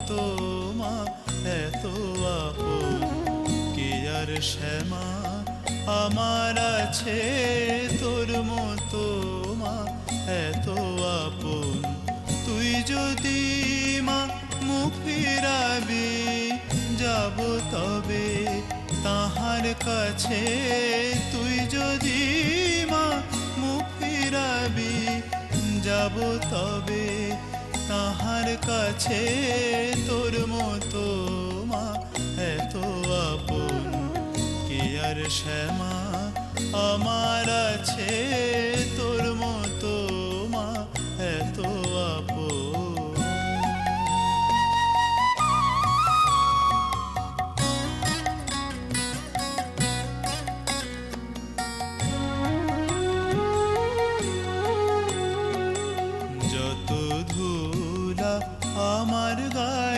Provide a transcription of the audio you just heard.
মতো মা এত আপন কে আর শ্যামা আমার আছে তোর মতো মা এত আপন। তুই যদি মা মুখ ফিরাবি যাব তবে তাহার কাছে। তুই যদি মা মুখ ফিরাবি যাব তবে তাহার কাছে। তোর মতো মা এত আপন কে আর শ্যামা আমার আছে।